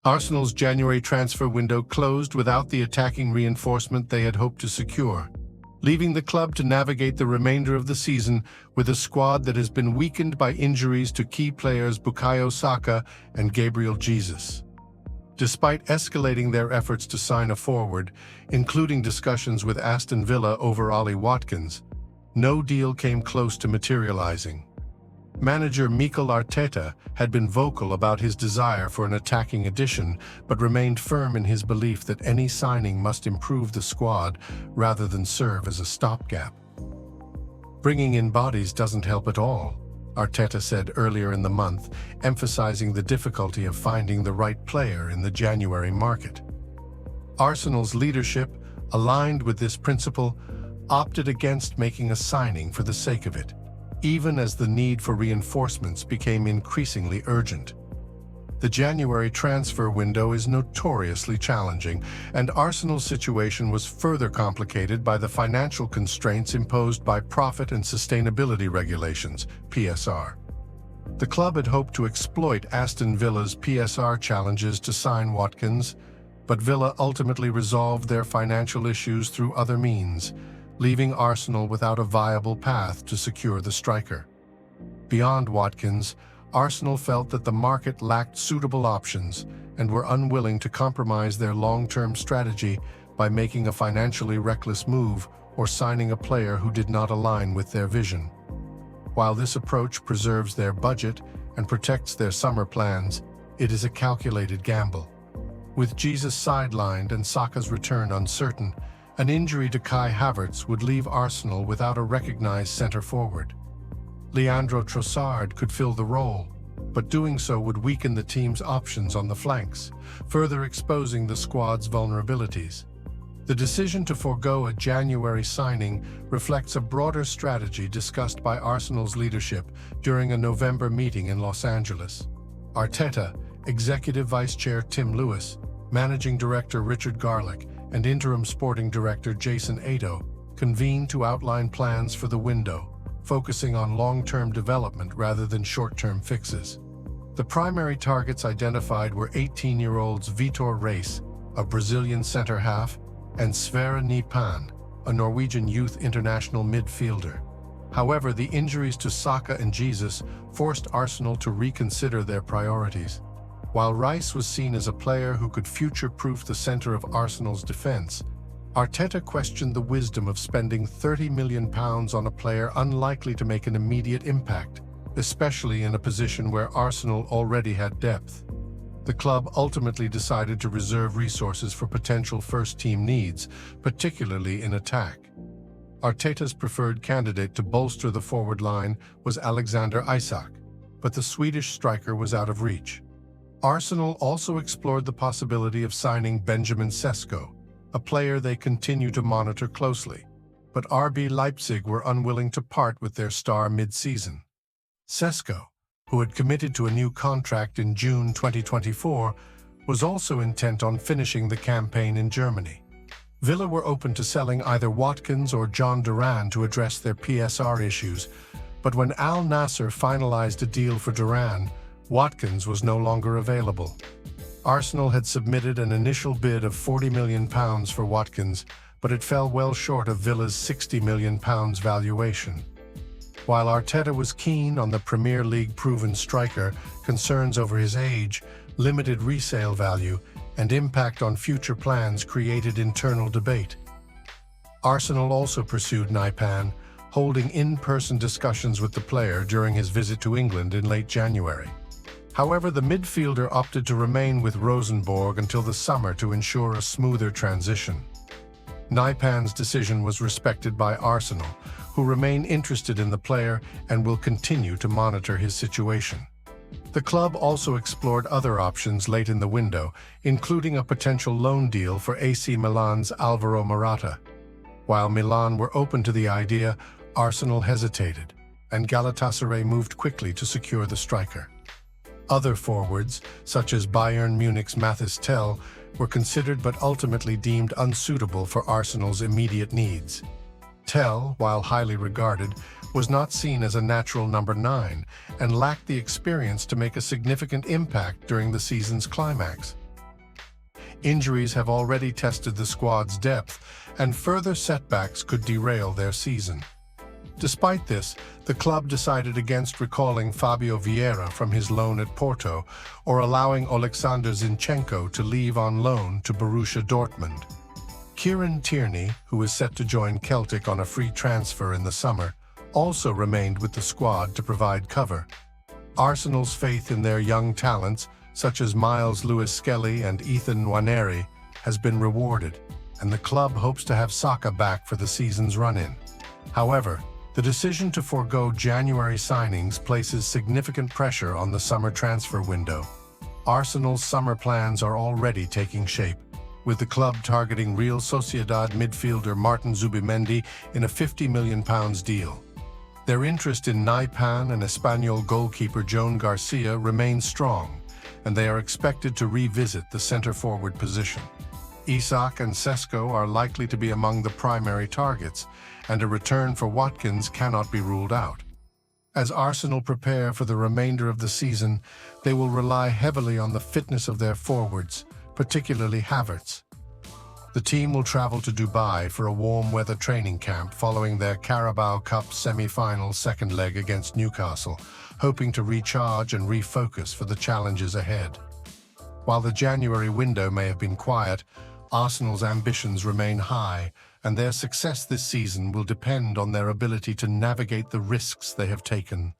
Arsenal's January transfer window closed without the attacking reinforcement they had hoped to secure, leaving the club to navigate the remainder of the season with a squad that has been weakened by injuries to key players Bukayo Saka and Gabriel Jesus. Despite escalating their efforts to sign a forward, including discussions with Aston Villa over Ollie Watkins, no deal came close to materializing. Manager Mikel Arteta had been vocal about his desire for an attacking addition, but remained firm in his belief that any signing must improve the squad rather than serve as a stopgap. Bringing in bodies doesn't help at all, Arteta said earlier in the month, emphasizing the difficulty of finding the right player in the January market. Arsenal's leadership, aligned with this principle, opted against making a signing for the sake of it, even as the need for reinforcements became increasingly urgent. The January transfer window is notoriously challenging, and Arsenal's situation was further complicated by the financial constraints imposed by profit and sustainability regulations, PSR. The club had hoped to exploit Aston Villa's PSR challenges to sign Watkins, but Villa ultimately resolved their financial issues through other means, leaving Arsenal without a viable path to secure the striker. Beyond Watkins, Arsenal felt that the market lacked suitable options and were unwilling to compromise their long-term strategy by making a financially reckless move or signing a player who did not align with their vision. While this approach preserves their budget and protects their summer plans, it is a calculated gamble. With Jesus sidelined and Saka's return uncertain, an injury to Kai Havertz would leave Arsenal without a recognized center-forward. Leandro Trossard could fill the role, but doing so would weaken the team's options on the flanks, further exposing the squad's vulnerabilities. The decision to forego a January signing reflects a broader strategy discussed by Arsenal's leadership during a November meeting in Los Angeles. Arteta, Executive Vice Chair Tim Lewis, Managing Director Richard Garlick, and Interim Sporting Director Jason Ato convened to outline plans for the window, focusing on long-term development rather than short-term fixes. The primary targets identified were 18-year-olds Vitor Reis, a Brazilian center-half, and Sverre Nypan, a Norwegian youth international midfielder. However, the injuries to Saka and Jesus forced Arsenal to reconsider their priorities. While Rice was seen as a player who could future-proof the center of Arsenal's defense, Arteta questioned the wisdom of spending £30 million on a player unlikely to make an immediate impact, especially in a position where Arsenal already had depth. The club ultimately decided to reserve resources for potential first-team needs, particularly in attack. Arteta's preferred candidate to bolster the forward line was Alexander Isak, but the Swedish striker was out of reach. Arsenal also explored the possibility of signing Benjamin Sesko, a player they continue to monitor closely, but RB Leipzig were unwilling to part with their star mid-season. Sesko, who had committed to a new contract in June 2024, was also intent on finishing the campaign in Germany. Villa were open to selling either Watkins or John Duran to address their PSR issues, but when Al Nassr finalized a deal for Duran, Watkins was no longer available. Arsenal had submitted an initial bid of £40 million for Watkins, but it fell well short of Villa's £60 million valuation. While Arteta was keen on the Premier League proven striker, concerns over his age, limited resale value, and impact on future plans created internal debate. Arsenal also pursued Nypan, holding in-person discussions with the player during his visit to England in late January. However, the midfielder opted to remain with Rosenborg until the summer to ensure a smoother transition. Nypan's decision was respected by Arsenal, who remain interested in the player and will continue to monitor his situation. The club also explored other options late in the window, including a potential loan deal for AC Milan's Alvaro Morata. While Milan were open to the idea, Arsenal hesitated, and Galatasaray moved quickly to secure the striker. Other forwards, such as Bayern Munich's Mathis Tel, were considered but ultimately deemed unsuitable for Arsenal's immediate needs. Tel, while highly regarded, was not seen as a natural number 9 and lacked the experience to make a significant impact during the season's climax. Injuries have already tested the squad's depth, and further setbacks could derail their season. Despite this, the club decided against recalling Fabio Vieira from his loan at Porto or allowing Alexander Zinchenko to leave on loan to Borussia Dortmund. Kieran Tierney, who is set to join Celtic on a free transfer in the summer, also remained with the squad to provide cover. Arsenal's faith in their young talents, such as Miles Lewis-Skelly and Ethan Nwaneri, has been rewarded, and the club hopes to have Saka back for the season's run-in. However, the decision to forego January signings places significant pressure on the summer transfer window. Arsenal's summer plans are already taking shape, with the club targeting Real Sociedad midfielder Martin Zubimendi in a £50 million deal. Their interest in Nypan and Espanyol goalkeeper Joan Garcia remains strong, and they are expected to revisit the centre-forward position. Isak and Sesko are likely to be among the primary targets, and a return for Watkins cannot be ruled out. As Arsenal prepare for the remainder of the season, they will rely heavily on the fitness of their forwards, particularly Havertz. The team will travel to Dubai for a warm-weather training camp following their Carabao Cup semi-final second leg against Newcastle, hoping to recharge and refocus for the challenges ahead. While the January window may have been quiet, Arsenal's ambitions remain high, and their success this season will depend on their ability to navigate the risks they have taken.